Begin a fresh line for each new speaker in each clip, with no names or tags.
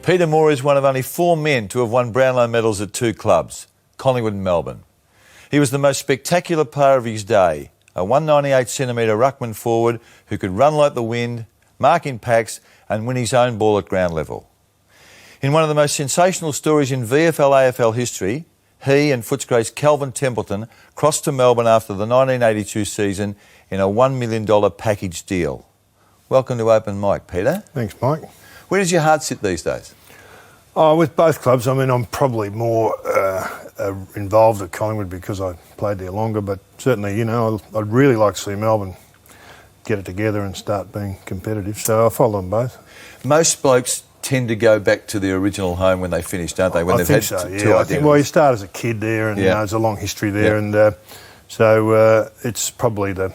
Peter Moore is one of only 4 men to have won Brownlow medals at 2 clubs, Collingwood and Melbourne. He was the most spectacular player of his day, a 198cm ruckman forward who could run like the wind, mark in packs and win his own ball at ground level. In one of the most sensational stories in VFL-AFL history, he and Footscray's Calvin Templeton crossed to Melbourne after the 1982 season in a $1 million package deal. Welcome to Open Mic, Peter.
Thanks, Mike.
Where does your heart sit these days?
Oh, with both clubs. I mean, I'm probably more involved at Collingwood because I played there longer, but certainly, you know, I'd really like to see Melbourne get it together and start being competitive, so I follow them both.
Most blokes tend to go back to their original home when they finish, don't they? When
I think so, yeah. I think, well, you start as a kid there and, you know, there's a long history there, and so it's probably the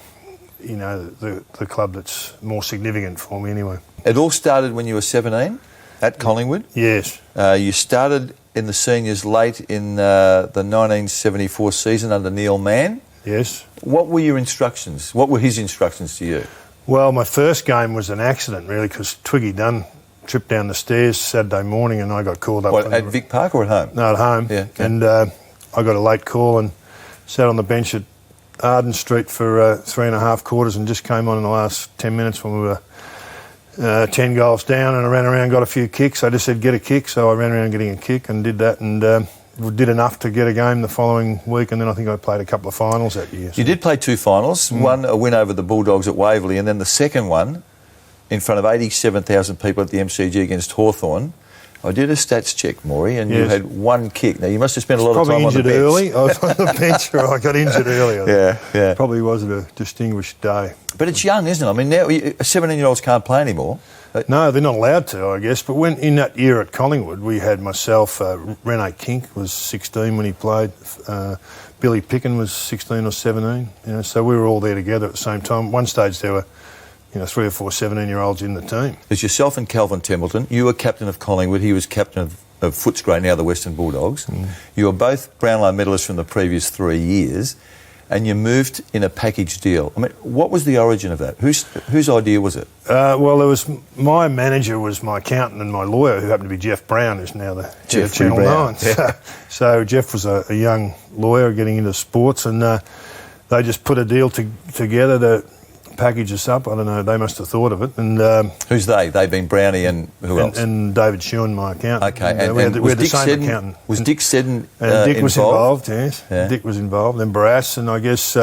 club that's more significant for me anyway.
It all started when you were 17 at Collingwood?
Yes.
You started in the seniors late in the 1974 season under Neil Mann?
Yes.
What were your instructions? What were his instructions to you?
Well, my first game was an accident, really, because Twiggy Dunn tripped down the stairs Saturday morning and I got called up.
What, at Vic Park or at home?
No, at home.
Yeah.
And I got a late call and sat on the bench at Arden Street for 3.5 quarters and just came on in the last 10 minutes when we were 10 goals down, and I ran around and got a few kicks. I just said, get a kick, so I ran around getting a kick and did that, and did enough to get a game the following week, and then I think I played a couple of finals that year. So.
You did play 2 finals, one a win over the Bulldogs at Waverley, and then the second one in front of 87,000 people at the MCG against Hawthorn. I did a stats check, Maury, and you had 1 kick. Now, you must have spent a lot of time on the bench.
Probably injured early. I was on the bench, or I got injured early.
Yeah.
Probably wasn't a distinguished day.
But it's young, isn't it? I mean, now 17-year-olds can't play anymore.
No, they're not allowed to, I guess. But when in that year at Collingwood, we had myself, Rene Kink was 16 when he played. Billy Picken was 16 or 17. You know, so we were all there together at the same time. One stage there were 3 or 4 17-year-olds in the team.
There's yourself and Calvin Templeton. You were captain of Collingwood. He was captain of Footscray, now the Western Bulldogs. You were both Brownlow medalists from the previous 3 years, and you moved in a package deal. I mean, what was the origin of that? Whose idea was it?
Well, there was my manager was my accountant and my lawyer, who happened to be Jeff Brown, who's now the head of Channel 9.
Yeah.
So Jeff was a young lawyer getting into sports, and they just put a deal together to package us up. I don't know, they must have thought of it. And
who's they? They've been Brownie and who else?
And David Shewan, my accountant.
Okay,
and we had the same accountant.
Was Dick Seddon
Dick was
involved?
Yes.
Yeah.
Dick was involved. And Barras, and I guess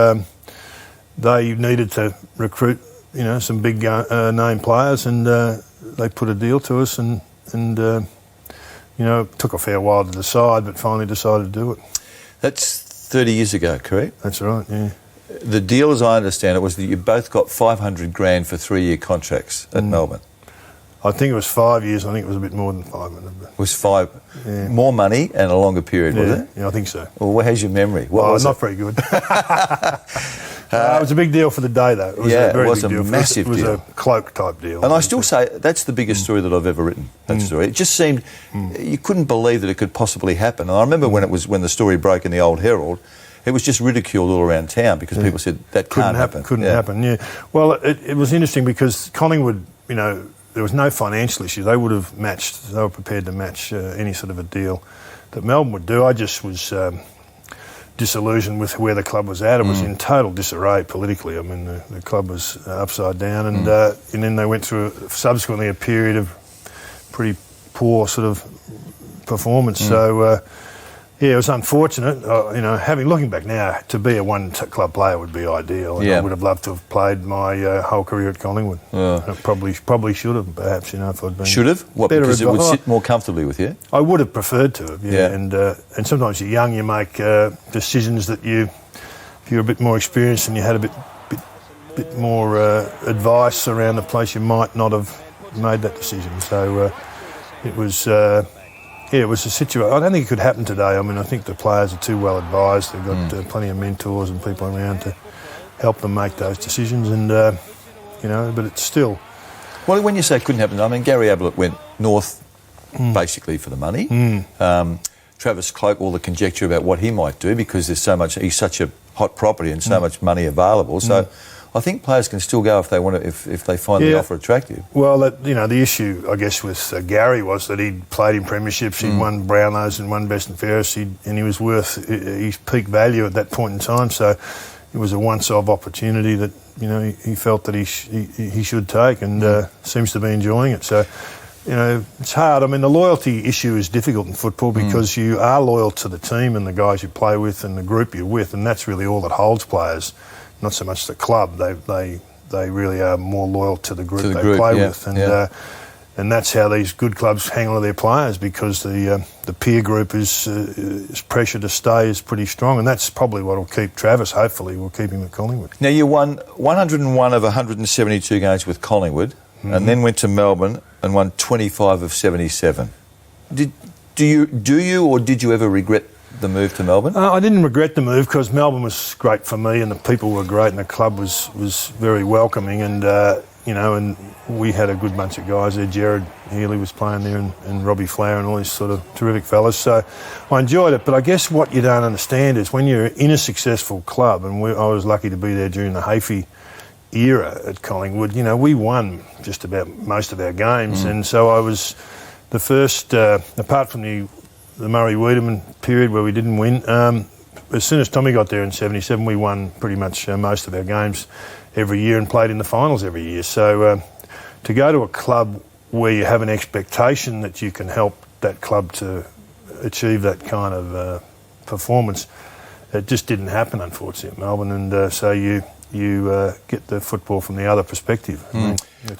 they needed to recruit, some big name players, and they put a deal to us, and it took a fair while to decide, but finally decided to do it.
That's 30 years ago, correct?
That's right, yeah.
The deal, as I understand it, was that you both got $500,000 for 3-year contracts at Melbourne.
I think it was 5 years. I think it was a bit more than 500.
It was 5. Yeah. More money and a longer period, was it?
Yeah, I think so.
Well, how's your memory? What was
not very good. It was a big deal for the day, though. It was a very big deal.
Massive deal.
It was a cloak-type deal.
And I still say that's the biggest story that I've ever written, that story. It just seemed... You couldn't believe that it could possibly happen. And I remember when the story broke in the Old Herald, it was just ridiculed all around town because people said that can't happen.
Couldn't happen, yeah. Well, it was interesting because Collingwood, there was no financial issue. They would have matched, they were prepared to match any sort of a deal that Melbourne would do. I just was disillusioned with where the club was at. It was in total disarray politically. I mean, the club was upside down, and then they went through subsequently a period of pretty poor sort of performance. So, yeah, it was unfortunate. Looking back now, to be a one-club player would be ideal. And I would have loved to have played my whole career at Collingwood. Probably should have, perhaps, if I'd been...
Should have? What, because it would sit more comfortably with you?
I would have preferred to have, yeah. And sometimes you're young, you make decisions that if you're a bit more experienced and you had a bit more advice around the place, you might not have made that decision. So it was... it was a situation. I don't think it could happen today. I mean, I think the players are too well advised. They've got plenty of mentors and people around to help them make those decisions. And but it's still.
Well, when you say it couldn't happen, I mean Gary Ablett went north basically for the money. Travis Cloak, all the conjecture about what he might do because there's so much. He's such a hot property and so much money available. So I think players can still go if they want to, if they find the offer attractive.
Well, the issue, I guess, with Gary was that he'd played in premierships, he'd won Brownlows and won Best and Fairest, and he was worth his peak value at that point in time. So it was a once-off opportunity that he felt that he should take, and seems to be enjoying it. So. It's hard. I mean, the loyalty issue is difficult in football because you are loyal to the team and the guys you play with and the group you're with, and that's really all that holds players, not so much the club. They really are more loyal to the group they play with, and that's how these good clubs hang on to their players, because the peer group is pressure to stay is pretty strong, and that's probably what will keep Travis. Hopefully, will keep him at Collingwood.
Now, you won 101 of 172 games with Collingwood. And then went to Melbourne and won 25 of 77. Do you or did you ever regret the move to Melbourne?
I didn't regret the move, because Melbourne was great for me and the people were great and the club was very welcoming, and and we had a good bunch of guys there. Jared Healy was playing there and Robbie Flower and all these sort of terrific fellas. So I enjoyed it. But I guess what you don't understand is when you're in a successful club, and I was lucky to be there during the Hafey era at Collingwood, we won just about most of our games, and so I was the first, apart from the Murray-Wiedemann period where we didn't win, as soon as Tommy got there in 77, we won pretty much most of our games every year and played in the finals every year. So to go to a club where you have an expectation that you can help that club to achieve that kind of performance, it just didn't happen, unfortunately, at Melbourne, and so you get the football from the other perspective. I mean,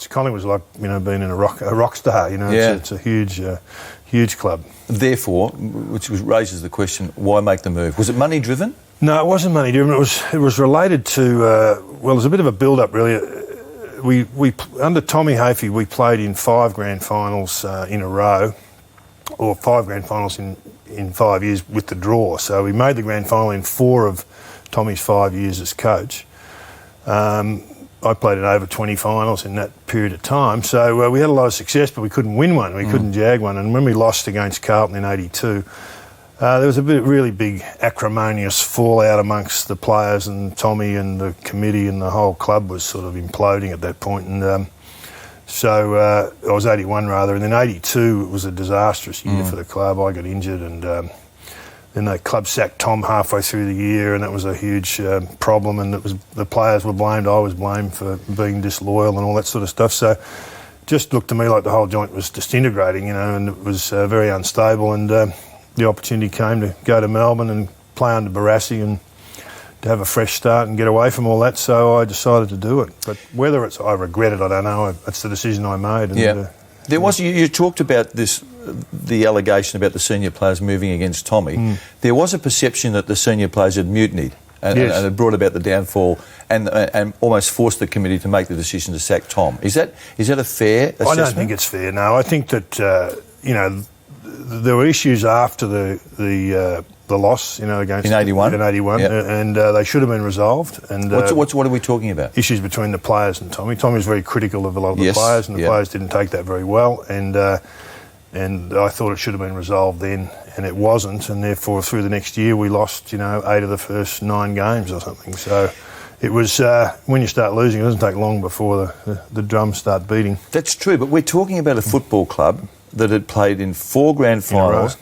Collingwood's like being in a rock star. It's a huge club. Therefore,
which raises the question: why make the move? Was it money driven?
No, it wasn't money driven. It was related to there's a bit of a build up really. We under Tommy Hafey we played in 5 grand finals in a row, or 5 grand finals in 5 years with the draw. So we made the grand final in 4 of Tommy's 5 years as coach. I played in over 20 finals in that period of time, so we had a lot of success, but we couldn't win one. We couldn't jag one, and when we lost against Carlton in '82, there was a really big acrimonious fallout amongst the players, and Tommy and the committee and the whole club was sort of imploding at that point. And so I was 81 rather, and then '82 it was a disastrous year for the club. I got injured, and then the club sacked Tom halfway through the year, and that was a huge problem, and the players were blamed. I was blamed for being disloyal and all that sort of stuff. So just looked to me like the whole joint was disintegrating, and it was very unstable. And the opportunity came to go to Melbourne and play under Barassi and to have a fresh start and get away from all that. So I decided to do it. But whether I regret it, I don't know. That's the decision I made. And,
there was you talked about the allegation about the senior players moving against Tommy. There was a perception that the senior players had mutinied and had brought about the downfall and almost forced the committee to make the decision to sack Tom. Is that a fair assessment?
I don't think it's fair. No, I think that there were issues after the loss, against
in '81,
and they should have been resolved. And
what are we talking about?
Issues between the players and Tommy. Tommy was very critical of a lot of the players, and the players didn't take that very well. And I thought it should have been resolved then, and it wasn't. And therefore, through the next year, we lost 8 of the first 9 games or something. So it was when you start losing, it doesn't take long before the drums start beating.
That's true, but we're talking about a football club that had played in 4 grand finals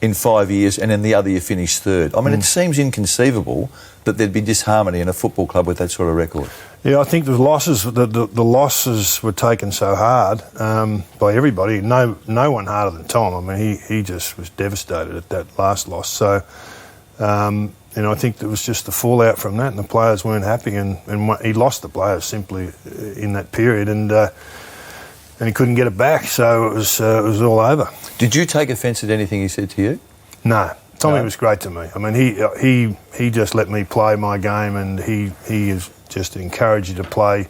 in 5 years, and then the other year finished third. I mean, it seems inconceivable that there'd be disharmony in a football club with that sort of record.
Yeah, I think the losses were taken so hard by everybody. No one harder than Tom. I mean, he just was devastated at that last loss. So, I think there was just the fallout from that, and the players weren't happy, and he lost the players simply in that period, and he couldn't get it back. So it was all over.
Did you take offence at anything he said to you?
No. Tommy was great to me. I mean, he just let me play my game, and he is just encouraged you to play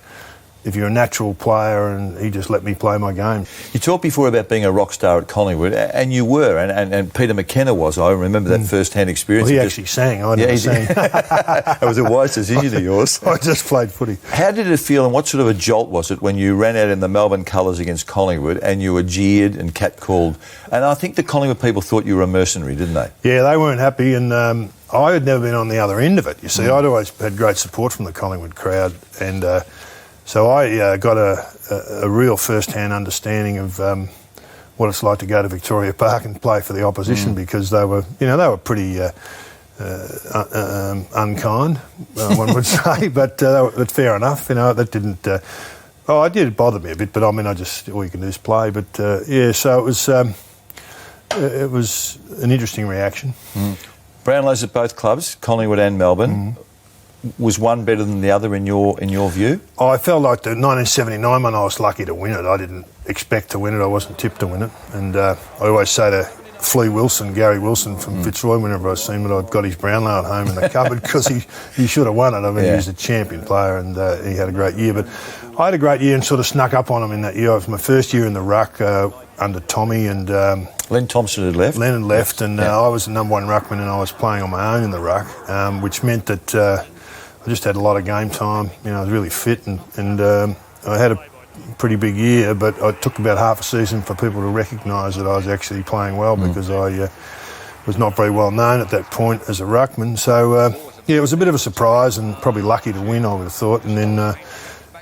if you're a natural player, and he just let me play my game.
You talked before about being a rock star at Collingwood, and you were, and Peter McKenna was. I remember that first-hand experience.
Well, he actually sang. I never sang.
That was a wise decision of yours.
I just played footy.
How did it feel, and what sort of a jolt was it when you ran out in the Melbourne colours against Collingwood and you were jeered and catcalled? And I think the Collingwood people thought you were a mercenary, didn't they?
Yeah, they weren't happy, and I had never been on the other end of it. You see, I'd always had great support from the Collingwood crowd, and so I got a real first-hand understanding of what it's like to go to Victoria Park and play for the opposition, because they were pretty unkind, one would say, but fair enough. That didn't. It did bother me a bit, but I mean, all you can do is play. But so it was an interesting reaction.
Brownlows at both clubs, Collingwood and Melbourne. Was one better than the other in your view?
I felt like the 1979 one, I was lucky to win it. I didn't expect to win it. I wasn't tipped to win it. And I always say to Gary Wilson from Fitzroy, whenever I see him, that I've got his Brownlow at home in the cupboard, because he should have won it. I mean, he was a champion player, and he had a great year. But I had a great year and sort of snuck up on him in that year. It was my first year in the ruck under Tommy, and
Len Thompson had left.
Len had left, and I was the number one ruckman, and I was playing on my own in the ruck, which meant that I just had a lot of game time. I was really fit, and I had a pretty big year, but it took about half a season for people to recognise that I was actually playing well, because I was not very well known at that point as a ruckman. So, it was a bit of a surprise, and probably lucky to win, I would have thought. And then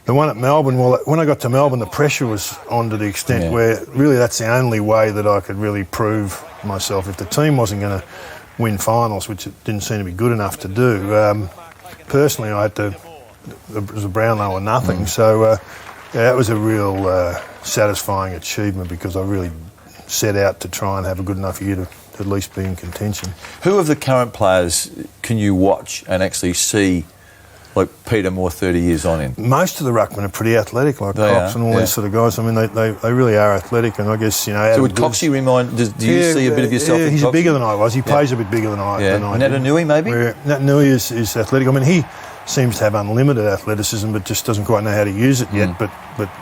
the one at Melbourne, well, when I got to Melbourne, the pressure was on to the extent where really that's the only way that I could really prove myself. If the team wasn't going to win finals, which it didn't seem to be good enough to do, personally I had to, it was a Brownlow or nothing. So that was a real satisfying achievement, because I really set out to try and have a good enough year to at least be in contention.
Who of the current players can you watch and actually see, like Peter Moore 30 years on in?
Most of the ruckmen are pretty athletic, like Cox and all these sort of guys. I mean, they really are athletic, and I guess,
So would Coxie remind, do you see a bit of yourself in
he's
Coxie?
Bigger than I was. He plays a bit bigger than I did.
Natanui maybe?
Natanui is athletic. I mean, he seems to have unlimited athleticism, but just doesn't quite know how to use it yet. But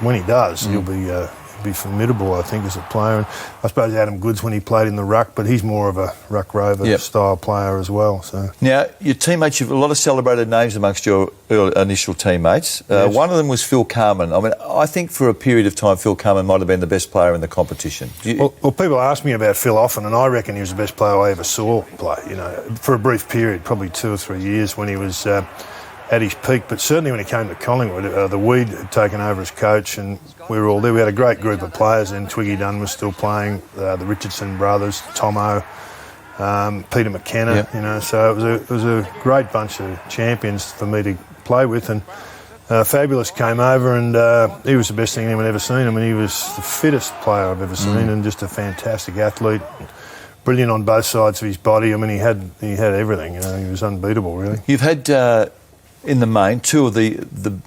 when he does, he'll be formidable, I think, as a player. And I suppose Adam Goods when he played in the ruck, but he's more of a ruck rover style player as well. So
now your teammates, you've a lot of celebrated names amongst your initial teammates.
Yes.
One of them was Phil Carman. I mean, I think for a period of time Phil Carman might have been the best player in the competition.
Well, people ask me about Phil often, and I reckon he was the best player I ever saw play. For a brief period, probably 2 or 3 years when he was at his peak, but certainly when he came to Collingwood, the Weed had taken over as coach, and we were all there. We had a great group of players, and Twiggy Dunn was still playing, the Richardson brothers, Tomo, Peter McKenna, so it was a great bunch of champions for me to play with. And Fabulous came over, and he was the best thing anyone ever seen. I mean, he was the fittest player I've ever seen, and just a fantastic athlete. Brilliant on both sides of his body. I mean, he had everything. He was unbeatable, really.
You've had in the main, two of the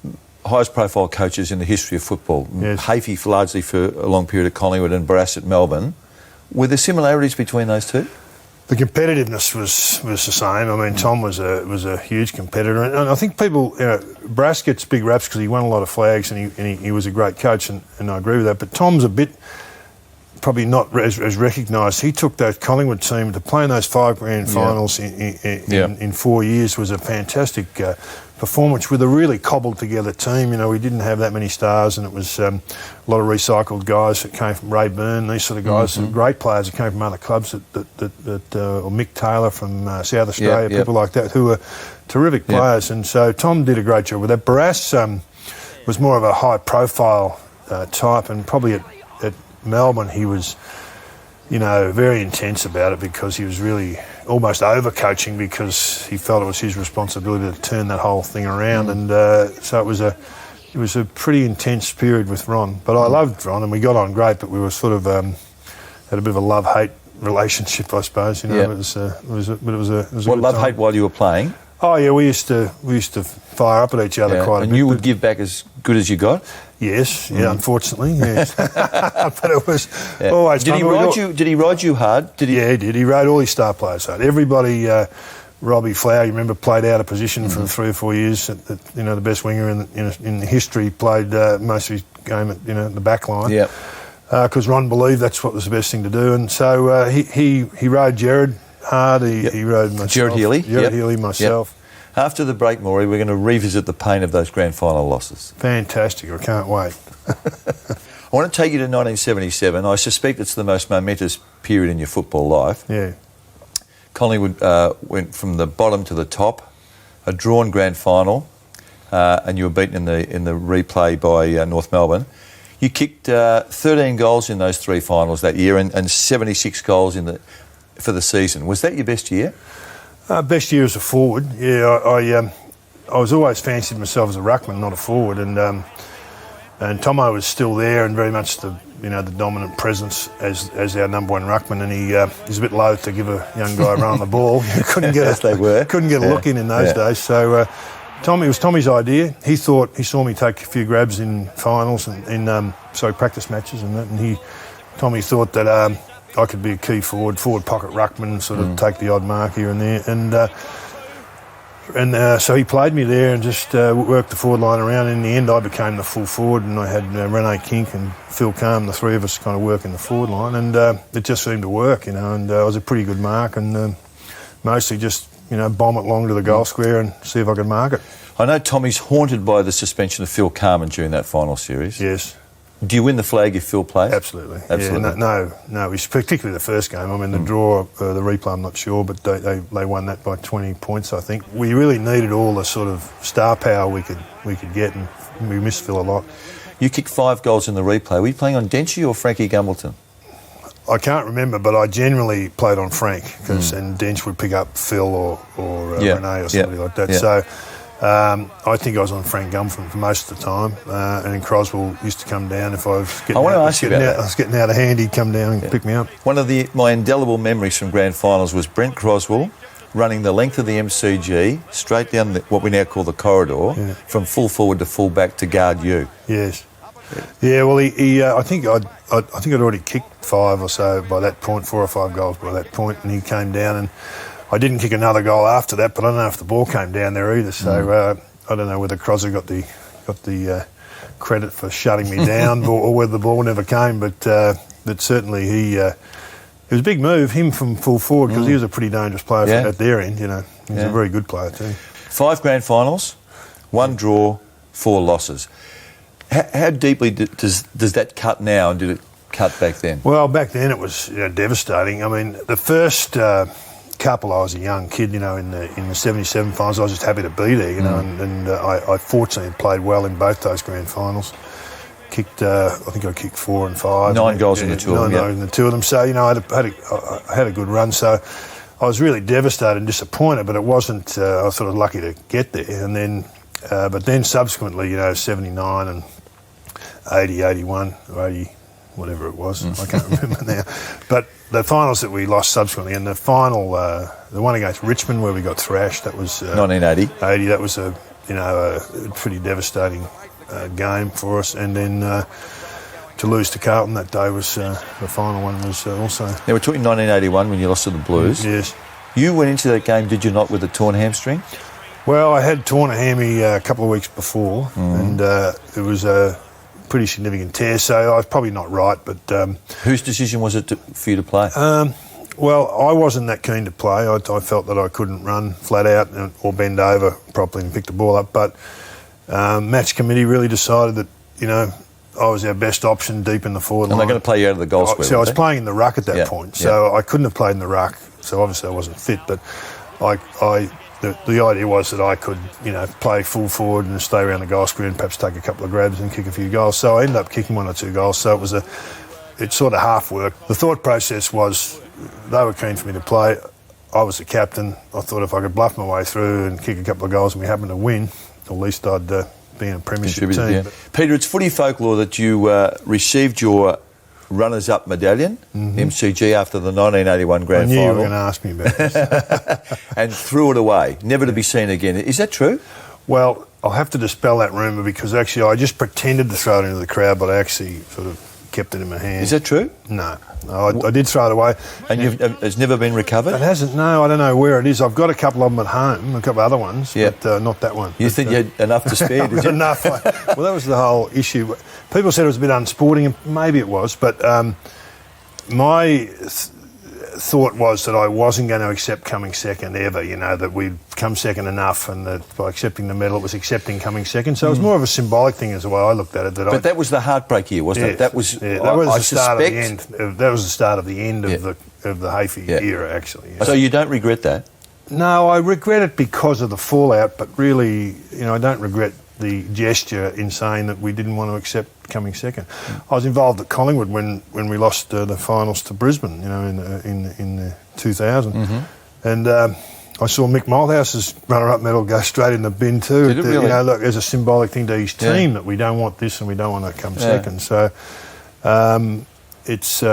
highest profile coaches in the history of football.
Yes.
Hafey largely for a long period at Collingwood, and Barras at Melbourne. Were there similarities between those two?
The competitiveness was the same. I mean, Tom was a huge competitor, and I think people, Barras gets big raps because he won a lot of flags, and he was a great coach, and I agree with that. But Tom's a bit probably not as recognised. He took that Collingwood team to play in those 5 grand finals in 4 years. Was a fantastic performance with a really cobbled together team. We didn't have that many stars, and it was a lot of recycled guys that came from Ray Byrne, these sort of guys, great players that came from other clubs, or Mick Taylor from South Australia, people like that who were terrific players. And so Tom did a great job with that. Barras was more of a high profile type, and probably at Melbourne he was very intense about it, because he was really almost over-coaching, because he felt it was his responsibility to turn that whole thing around. And so it was a pretty intense period with Ron. But I loved Ron, and we got on great, but we were sort of had a bit of a love-hate relationship, I suppose. It was a
What, love-hate while you were playing?
Oh yeah, we used to fire up at each other quite a bit.
And you would give back as good as you got?
Yes, unfortunately, yes. But it was always
Did
fun.
Did he ride you hard?
Yeah, he did. He rode all his star players hard. Everybody, Robbie Flower, you remember, played out of position for 3 or 4 years. The best winger in history, played most of his game at the back line.
Yeah.
Because Ron believed that's what was the best thing to do, and so he rode Jared hard. He rode myself.
Jared Healy.
Healy, myself.
After the break, Maury, we're going to revisit the pain of those grand final losses.
Fantastic. I can't wait.
I want to take you to 1977. I suspect it's the most momentous period in your football life.
Yeah.
Collingwood went from the bottom to the top, a drawn grand final, and you were beaten in the replay by North Melbourne. You kicked 13 goals in those three finals that year and 76 goals for the season. Was that your best year?
Best year as a forward. Yeah, I was always fancied myself as a ruckman, not a forward, and Tomo was still there and very much the dominant presence as our number one ruckman, and he's a bit loath to give a young guy a run on the ball. Couldn't get a look in those days. So it was Tommy's idea. He saw me take a few grabs in finals and in practice matches and that, and Tommy thought that I could be a key forward pocket ruckman, sort of take the odd mark here and there, and so he played me there and just worked the forward line around. In the end, I became the full forward, and I had Rene Kink and Phil Calm, the three of us kind of working the forward line, and it just seemed to work, and I was a pretty good mark, and mostly just bomb it long to the goal square and see if I could mark it.
I know Tommy's haunted by the suspension of Phil Carman during that final series.
Yes.
Do you win the flag if Phil plays?
Absolutely. Yeah, no. Particularly the first game. I mean, the draw, the replay, I'm not sure, but they won that by 20 points, I think. We really needed all the sort of star power we could get, and we missed Phil a lot.
You kicked 5 goals in the replay. Were you playing on Dentchy or Frankie Gumbleton?
I can't remember, but I generally played on Frank, and Dench would pick up Phil or Renee or somebody like that. Yeah. So I think I was on Frank Gumbleton for most of the time, and then Croswell used to come down if I was getting out of hand. He'd come down and pick me up.
One of my indelible memories from grand finals was Brent Croswell running the length of the MCG straight down what we now call the corridor, from full forward to full back to guard you.
Yes. Yeah, well, I think I'd already kicked 5 or so by that point, 4 or 5 goals by that point, and he came down, and I didn't kick another goal after that, but I don't know if the ball came down there either. So I don't know whether Crosby got the credit for shutting me down, or whether the ball never came. But certainly it was a big move, him from full forward, because he was a pretty dangerous player at their end. He was a very good player too. 5
grand finals, 1 draw, 4 losses. How deeply does that cut now, and did it cut back then?
Well, back then it was devastating. I mean, the first couple, I was a young kid, in the 77 finals. I was just happy to be there, and I fortunately played well in both those grand finals. I think I kicked 4 and 5.
9 goals in the two of them.
9 goals in the two of them. So, I had a good run. So I was really devastated and disappointed, but it wasn't, I was sort of lucky to get there. And then, but then subsequently, 79 and 80, 81, or 80, whatever it was. I can't remember now. But the finals that we lost subsequently, and the final, the one against Richmond where we got thrashed, that was
1980.
80. That was a pretty devastating game for us. And then to lose to Carlton that day was the final one was also.
Now we're talking 1981 when you lost to the Blues.
Yes.
You went into that game, did you not, with a torn hamstring?
Well, I had torn a hammy a couple of weeks before, and it was a pretty significant tear, so I was probably not right. But
whose decision was it for you to play?
Well, I wasn't that keen to play. I felt that I couldn't run flat out or bend over properly and pick the ball up. But match committee really decided that I was our best option deep in the forward line.
And they're going to play you out of the goal square.
So I was playing in the ruck at that point, so I couldn't have played in the ruck. So obviously I wasn't fit, but the idea was that I could, play full forward and stay around the goal square and perhaps take a couple of grabs and kick a few goals. So I ended up kicking 1 or 2 goals. So it sort of half worked. The thought process was they were keen for me to play. I was the captain. I thought if I could bluff my way through and kick a couple of goals and we happened to win, at least I'd be in a premiership team.
Yeah. Peter, it's footy folklore that you received your runners-up medallion, MCG, after the 1981 grand final.
I knew you were going to ask me about this.
And threw it away, never to be seen again. Is that true?
Well, I'll have to dispel that rumour because actually I just pretended to throw it into the crowd, but I actually sort of kept it in my hand.
Is that true?
No, I did throw it away.
And it's never been recovered?
It hasn't, no. I don't know where it is. I've got a couple of them at home, a couple of other ones, but not that one.
You think you had enough to spare, did you?
Enough. Well, that was the whole issue. People said it was a bit unsporting, and maybe it was, but my thought was that I wasn't going to accept coming second ever, that we'd come second enough, and that by accepting the medal it was accepting coming second. So it was more of a symbolic thing as the way I looked at it.
But that was the heartbreak year, wasn't it? That was
the start of the end. That was the start of the end of the Hafey era, actually.
So you don't regret that?
No, I regret it because of the fallout, but really, I don't regret the gesture in saying that we didn't want to accept coming second. I was involved at Collingwood when we lost the finals to Brisbane, in 2000, and I saw Mick Malthouse's runner-up medal go straight in the bin too.
Did it really?
Look, as a symbolic thing to his team that we don't want this and we don't want to come second. So it's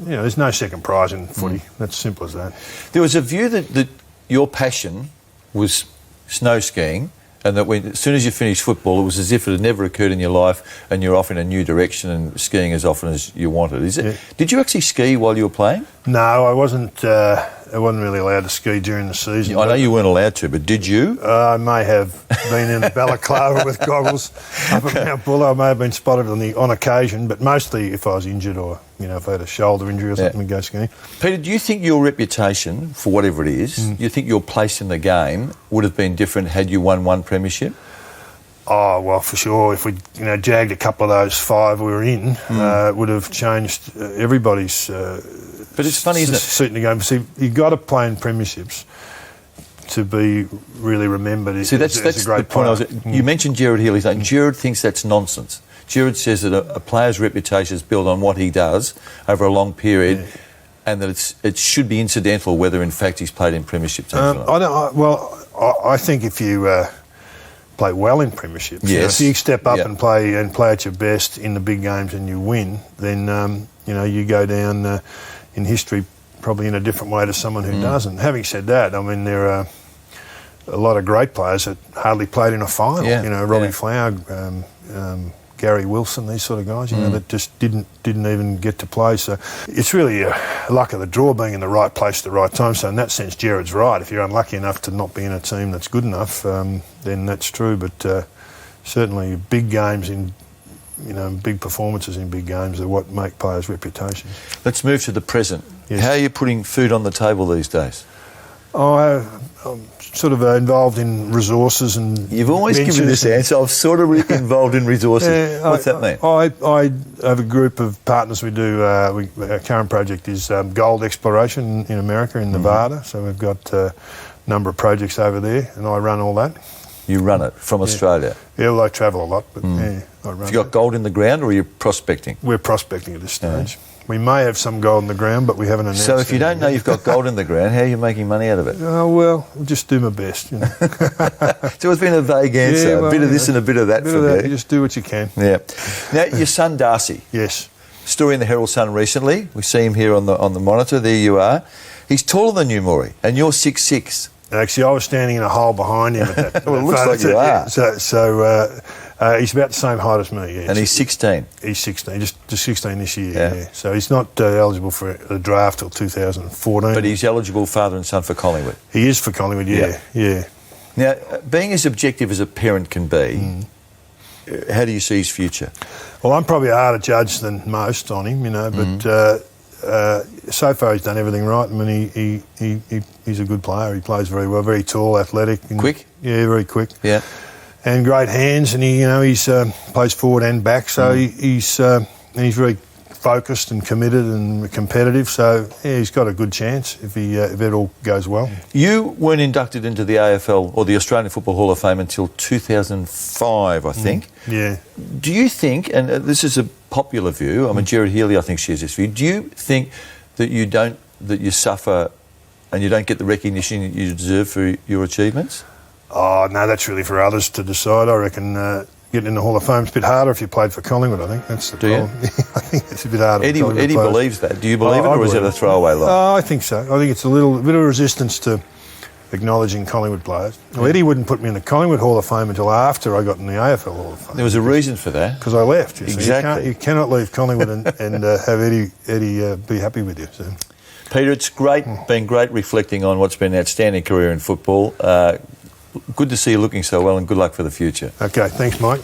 there's no second prize in footy. That's simple as that.
There was a view that your passion was snow skiing, and that as soon as you finished football, it was as if it had never occurred in your life, and you're off in a new direction and skiing as often as you wanted. Is it? Yeah. Did you actually ski while you were playing?
No, I wasn't. I wasn't really allowed to ski during the season.
I know you weren't allowed to, but did you?
I may have been in the balaclava with goggles up at Mount Buller. I may have been spotted on occasion, but mostly if I was injured or if I had a shoulder injury or something, we'd go skiing.
Peter, do you think your reputation, for whatever it is, do you think your place in the game would have been different had you won one premiership?
Oh, well, for sure. If we jagged a couple of those 5 we were in, it would have changed everybody's
but it's funny, isn't it?
Suit in the game. See, you've got to play in premierships to be really remembered.
See, that's
a great point.
You mentioned Gerard Healy's name. Gerard thinks that's nonsense. Gerard says that a player's reputation is built on what he does over a long period, and that it should be incidental whether in fact he's played in premiership teams or not.
I think if you play well in premierships, if you step up and play at your best in the big games and you win, then you go down in history probably in a different way to someone who doesn't. Having said that, I mean, there are a lot of great players that hardly played in a final. Robbie Flower, Gary Wilson, these sort of guys, that just didn't even get to play. So it's really a luck of the draw being in the right place at the right time. So in that sense, Gerard's right. If you're unlucky enough to not be in a team that's good enough, then that's true. But certainly big games big performances in big games are what make players' reputations.
Let's move to the present. Yes. How are you putting food on the table these days?
I'm sort of involved in resources and...
You've always given this answer. I'm sort of involved in resources. What's that mean?
I have a group of partners. We do... our current project is gold exploration in America, in Nevada. So we've got a number of projects over there, and I run all that.
You run it from Australia?
Yeah, well, I travel a lot, but I run it. Have you
got gold in the ground, or are you prospecting?
We're prospecting at this stage. We may have some gold in the ground, but we haven't announced it.
So if you don't know you've got gold in the ground, how are you making money out of it?
Oh, well, I'll just do my best,
So it's been a vague answer. A bit of this and a bit of that from you.
You just do what you can.
Yeah. Now, your son Darcy.
Yes.
Story in the Herald Sun recently. We see him here on the monitor. There you are. He's taller than you, Maury, and you're 6'6".
Actually, I was standing in a hole behind him at that.
Well, it looks like you are.
So he's about the same height as me, yeah.
And he's 16?
He's 16, just 16 this year, yeah. So he's not eligible for the draft till 2014.
But he's eligible father and son for Collingwood?
He is for Collingwood, yeah.
Now, being as objective as a parent can be, how do you see his future?
Well, I'm probably a harder judge than most on him, but... so far he's done everything right. I mean, he's a good player. He plays very well, very tall, athletic. And,
quick?
Yeah, very quick.
Yeah.
And great hands, and he's plays forward and back, so he's very focused and committed and competitive, so he's got a good chance if it all goes well.
You weren't inducted into the AFL or the Australian Football Hall of Fame until 2005, I think.
Yeah.
Do you think, and this is a popular view, I mean, Gerard Healy, I think, shares this view, do you think that you suffer and you don't get the recognition that you deserve for your achievements?
Oh, no, that's really for others to decide. I reckon getting in the Hall of Fame is a bit harder if you played for Collingwood, I think. That's the problem. I think it's a bit harder.
Eddie believes that. Do you believe it, or is it a throwaway line?
I think so. I think it's a bit of resistance to acknowledging Collingwood players. Well, Eddie wouldn't put me in the Collingwood Hall of Fame until after I got in the AFL Hall of Fame.
There was a reason for that.
Because I left.
Exactly.
You cannot leave Collingwood and have Eddie be happy with you. So.
Peter, it's been great reflecting on what's been an outstanding career in football. Good to see you looking so well, and good luck for the future.
Okay, thanks, Mike.